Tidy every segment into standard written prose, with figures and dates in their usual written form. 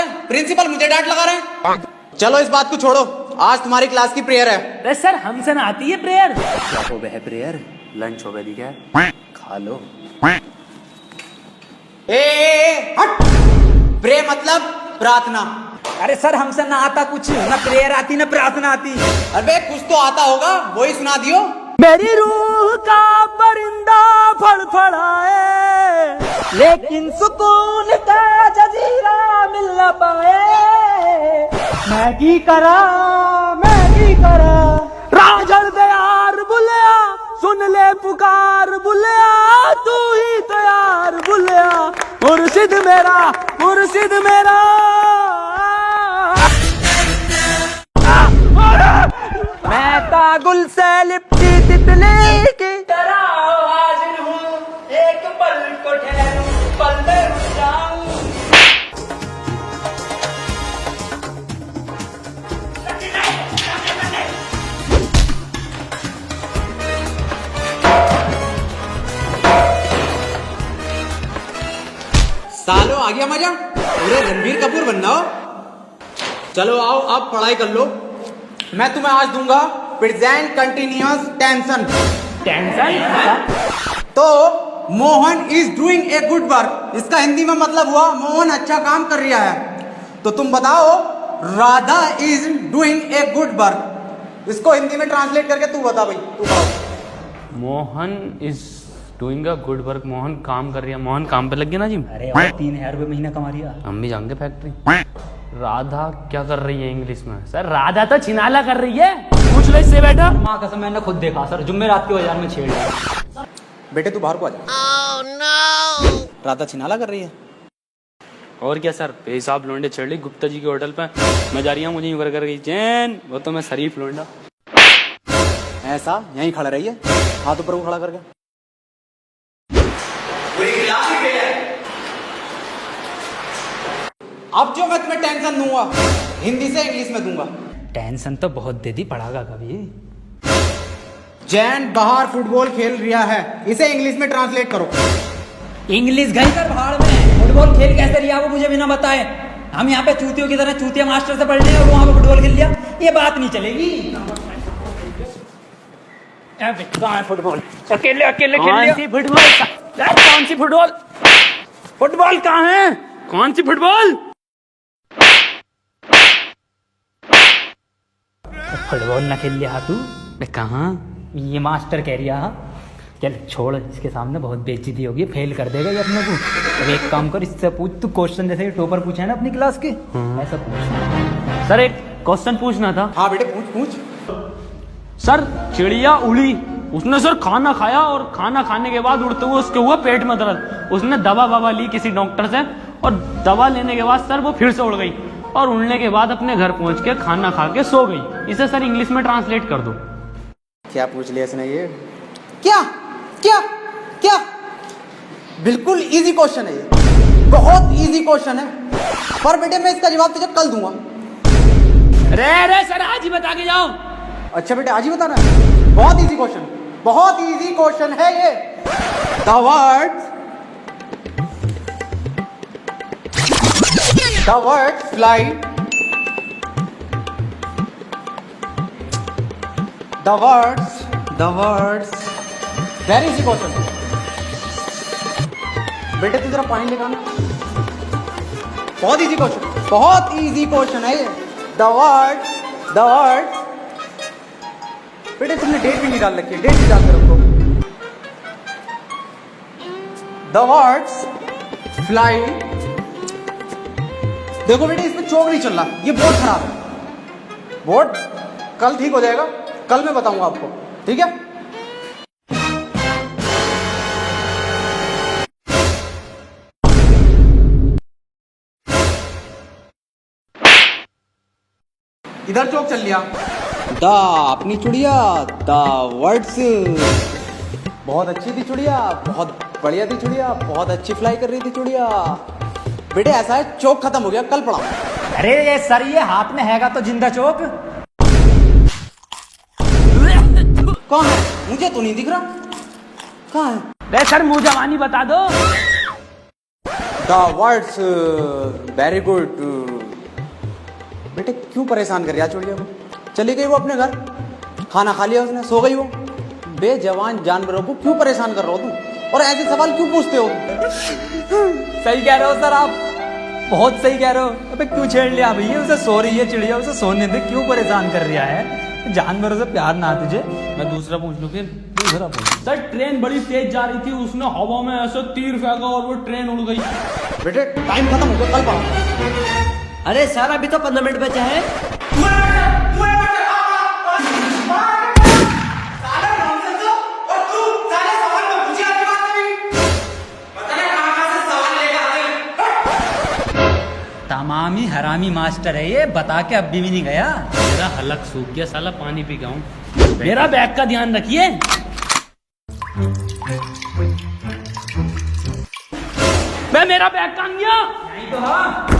है? प्रिंसिपल मुझे डांट लगा रहे हैं। चलो इस बात को छोड़ो, आज तुम्हारी क्लास की प्रेयर है। अरे सर हमसे ना आती है प्रेयर। क्या हो गया प्रेयर? लंच हो गया दी क्या? खा लो। हट। प्रे मतलब प्रार्थना। अरे सर हमसे ना आता कुछ, ना प्रेयर आती ना प्रार्थना आती। अबे कुछ तो आता होगा, वही सुना दियो। मेरी रूह का परिंदा फड़फड़ाए, लेकिन सुकून का जजीरा मिल न पाए। मैगी करा राजड़ दयार बुलिया, सुन ले पुकार बुलिया, तू ही तैयार बुलिया, मुर्शिद मेरा मैं तागुल से लिपटी तितली की तरह हाजिर हूँ, एक पल को ठहरूं, पल में रुक जाऊं। सालो आ गया मजा, पूरे रणबीर कपूर बनना हो। चलो आओ अब पढ़ाई कर लो। मैं तुम्हें आज दूंगा प्रेजेंट कंटिन्यूअस टेंशन। तो Mohan is doing a good work, इसका हिंदी में मतलब हुआ मोहन अच्छा काम कर रहा है। तो तुम बताओ Radha is doing a good work, इसको हिंदी में ट्रांसलेट करके तू बता भाई, तू बताओ। Mohan is doing a good work, Mohan काम कर रही है। मोहन काम पे लग गया ना जी। अरे और 3,000 रुपए महीना कमा रही है। हम भी जाएंगे फैक्ट्री। राधा क्या कर रही है इंग्लिश में? सर राधा तो छिनाला कर रही है, पूछ लो इससे बेटा। माँ कसम मैंने खुद देखा सर, जुम्मेरात के बाजार में छेड़ लिया। बेटे तू बाहर को आ जा। Oh no! राधा छिनाला कर रही है। और क्या सर, पेशाब लोंडे चढ़ ली गुप्ता जी के होटल पे। मैं जा रही हूँ, मुझे यूं कर गई चैन, वो तो मैं शरीफ लोंडा। ऐसा यहीं खड़ा रहिए, हाथ ऊपर को खड़ा करके। अब जो मैं तुम्हें टेंशन दूंगा हिंदी से इंग्लिश में दूंगा। टेंशन तो बहुत दे दी, पढ़ागा कभी। जैन बाहर फुटबॉल खेल रहा है, इसे इंग्लिश में ट्रांसलेट करो। इंग्लिश गई सर भाड़ में, फुटबॉल खेल कैसे रिया वो मुझे बिना बताए। हम यहाँ पे चूतियों की तरह चूतिया मास्टर से पढ़ रहे हैं और वहां पे फुटबॉल खेल लिया, ये बात नहीं चलेगी। कहाँ है फुटबॉल? अकेले खेल लिया। कौन सी फुटबॉल? फुटबॉल कहाँ है? कौन सी फुटबॉल? फुटबॉल ना खेल लिया तू? कहाँ? ये मास्टर कह रिया। चल छोड़, इसके सामने बहुत बेइज्जती होगी, फेल कर देगा ये अपने को। अब एक काम कर, इससे पूछ तू क्वेश्चन, जैसे टॉपर पूछा है ना अपनी क्लास के, ऐसा पूछ। सर एक क्वेश्चन पूछना था। हाँ बेटे पूछ। सर चिड़िया उड़ी, उसने सर खाना खाया और खाना खाने के बाद उड़ते हुए उसके हुआ पेट में दर्द। उसने दवा ली किसी डॉक्टर से, और दवा लेने के बाद सर वो फिर से उड़ गई, और उड़ने के बाद अपने घर पहुंच के खाना खा के सो गई। इसे सर इंग्लिश में ट्रांसलेट कर दो। क्या पूछ लिया इसने ये? क्या क्या क्या? बिल्कुल इजी क्वेश्चन है ये, बहुत इजी क्वेश्चन है, पर बेटे मैं इसका जवाब तुझे कल दूंगा। रे सर आज ही बता के जाओ। अच्छा बेटे आज ही बताना है? बहुत इजी क्वेश्चन, बहुत इजी क्वेश्चन है ये। The word fly, the words very easy question. बेटे तू जरा पानी लेकर आना, बहुत इजी क्वेश्चन, बहुत इजी क्वेश्चन है ये। द वर्ड बेटे तुमने डेट भी नहीं डाल रखी है, डेट भी डाल के रखो। The words fly. देखो बेटे इसमें चौक नहीं चल रहा, ये बोर्ड खराब है। बोर्ड कल ठीक हो जाएगा, कल मैं बताऊंगा आपको, ठीक है? इधर चौक चल लिया। द अपनी चुड़िया, द वर्ड्स बहुत अच्छी थी चुड़िया, बहुत बढ़िया थी चुड़िया, बहुत अच्छी फ्लाई कर रही थी चुड़िया। बेटे ऐसा है चौक खत्म हो गया, कल पढ़ा। अरे ये सर ये हाथ में हैगा तो जिंदा चौक कहाँ है? मुझे तो नहीं दिख रहा, कहाँ है? रे सर मुंह जवानी बता दो। द वर्ड्स वेरी गुड बेटे क्यों परेशान कर रहा चुड़िया को? चली गई वो अपने घर, खाना खा लिया उसने, सो गई वो। बेजवान जानवरों को क्यों परेशान कर रहे हो तुम, और ऐसे सवाल क्यों पूछते हो? सही कह रहे हो सर आप, बहुत सही कह रहे हो। अबे क्यों छेड़ लिया भैया, उसे सो रही है चिड़िया, उसे सोने दे, क्यों परेशान कर रहा है? जानवरों से प्यार ना तुझे। मैं दूसरा पूछ लूं फिर। दूसरा पूछ सर, ट्रेन बड़ी तेज जा रही थी, उसने हवा में ऐसे तीर फेंका और वो ट्रेन उड़ गई। बेटे टाइम खत्म हो गया, कल पाओ। अरे सर अभी तो 15 मिनट बचा है। तमामी हरामी मास्टर है ये, बता के अब भी नहीं गया। मेरा हलक सूख गया साला, पानी पी गाऊं। मेरा बैग का ध्यान रखिए। मैं मेरा बैग कहाँ गया? नहीं तो हाँ।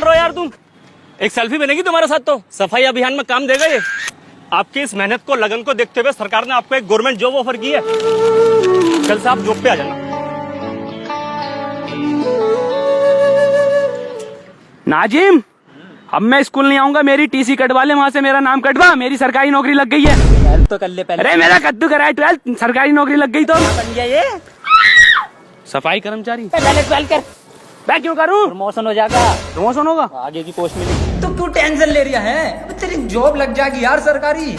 यार तुम एक सेल्फी बनेगी तुम्हारे साथ, तो सफाई अभियान में काम देगा ये। आपकी इस मेहनत को, लगन को देखते हुए सरकार ने आपको एक गवर्नमेंट जॉब ऑफर की है। कल से आप जॉब पे आ जाना। नाजिम, अब मैं स्कूल नहीं आऊंगा, मेरी टीसी कटवा ले, वहां से मेरा नाम कटवा, मेरी सरकारी नौकरी लग गई है। 12 तो कर ले पहले। अरे मेरा कद्दू कराया 12, सरकारी नौकरी लग गई तो बन गया ये, सफाई कर्मचारी। पहले 12 कर, मैं क्यों करूं? प्रमोशन हो जाएगा, प्रमोशन होगा। आगे की पोस्ट मिलेगी। तो क्यों टेंशन ले रहा है? अबे तेरी जॉब लग जाएगी यार सरकारी।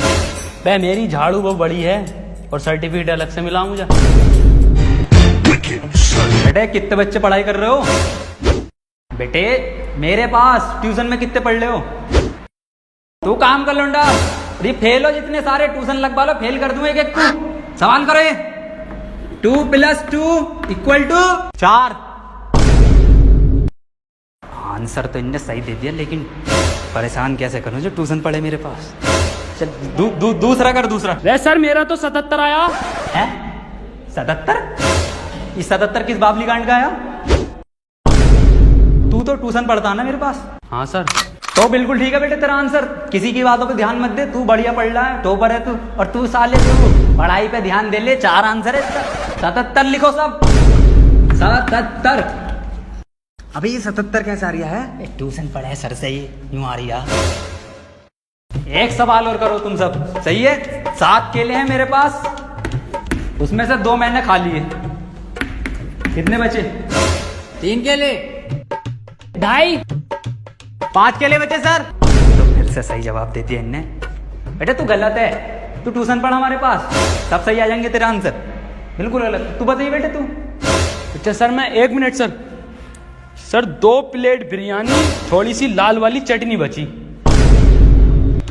बे मेरी झाड़ू बहुत बड़ी है और सर्टिफिकेट अलग से मिला मुझे। बेटे कितने बच्चे पढ़ाई कर रहे हो? बेटे मेरे पास ट्यूशन में कितने पढ़ रहे हो? तू काम कर लौंडा, ये फेल हो जितने सारे ट्यूशन लगवा लो, फेल कर दूं एक एक को। सवाल करो ये। 2 + 2 = 4। आंसर तो इनने सही दे दिया, लेकिन परेशान कैसे करूं जो ट्यूशन पढ़े मेरे पास। चल दूसरा कर, दूसरा। रे सर मेरा तो 77 आया है। 77? ये 77 किस बाबली कांड का आया? तू तो ट्यूशन पढ़ता ना मेरे पास। हाँ सर। तो बिल्कुल ठीक है बेटे तेरा आंसर, किसी की बातों पे ध्यान मत दे, तू बढ़िया पढ़ रहा है, टॉपर है तू। और तू साले तू पढ़ाई पे ध्यान दे ले, 4 आंसर है इसका। 77 लिखो सब, 77। अबे ये 77 कैसे आ रहा है? ट्यूशन पढ़े सर से ही यूं आ रही है। एक सवाल और करो तुम सब, सही है? 7 केले हैं मेरे पास, उसमें से 2 मैंने खा लिए, कितने बचे? 3 केले, 2.5, 5 केले बचे सर। तो फिर से सही जवाब दे दिया इनने। बेटे तू गलत है, तू ट्यूशन पढ़ हमारे पास, सब सही आ जाएंगे तेरे आंसर। बिल्कुल गलत। तू बताइए बेटे तू। अच्छा सर मैं 1 मिनट सर 2 प्लेट बिरयानी, थोड़ी सी लाल वाली चटनी बची।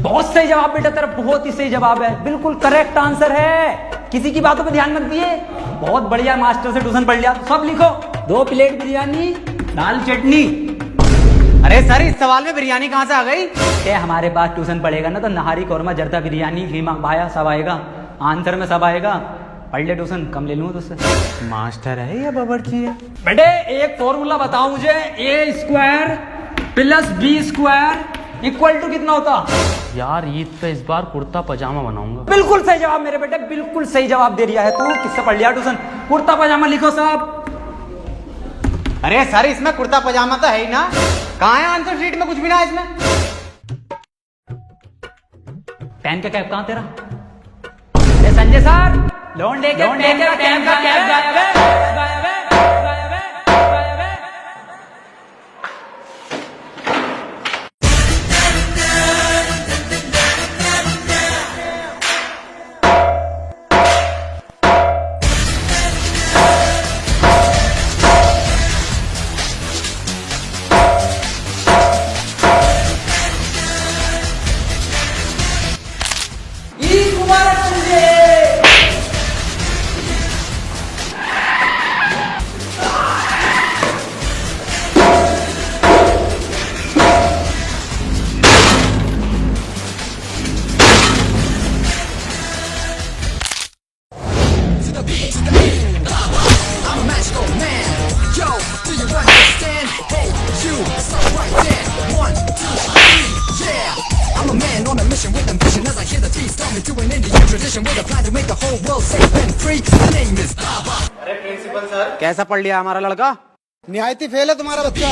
बहुत सही जवाब बेटा तेरा, बहुत ही सही जवाब है, बिल्कुल करेक्ट आंसर है। किसी की बातों पे ध्यान मत दिए, बहुत बढ़िया मास्टर से ट्यूशन पढ़ लिया। सब लिखो, 2 प्लेट बिरयानी, दाल चटनी। अरे सर इस सवाल में बिरयानी कहाँ से आ गई? हमारे पास ट्यूशन पढ़ेगा ना तो नहारी, कौरमा, जर्दा, बिरयानी, कीमा, भाया सब आएगा, आंसर में सब आएगा। पढ़ ले ट्यूशन, कम ले लूंगा तुझसे। मास्टर है या बावर्ची है? बेटे एक फॉर्मूला बताओ मुझे, A² + B² = कितना होता? यार ईद पे इस बार कुर्ता पजामा बनाऊंगा। बिल्कुल सही जवाब मेरे बेटे, बिल्कुल सही जवाब दे दिया है तू। किससे पढ़ लिया ट्यूशन? कुर्ता पजामा लिखो सब। अरे सर इसमें कुर्ता पजामा तो है ही ना, कहाँ है आंसर शीट में? कुछ भी ना है इसमें। पेन का कैप कहाँ तेरा? अरे संजय सर, लोन लेके पेन का कैप गायब है। ईद मुबारक कैसा पढ़ लिया हमारा लड़का? निहायती फेल है तुम्हारा बच्चा।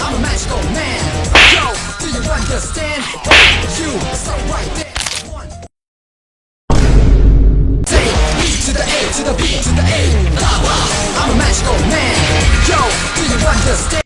I'm a magical man. Yo, do you understand? You so right there.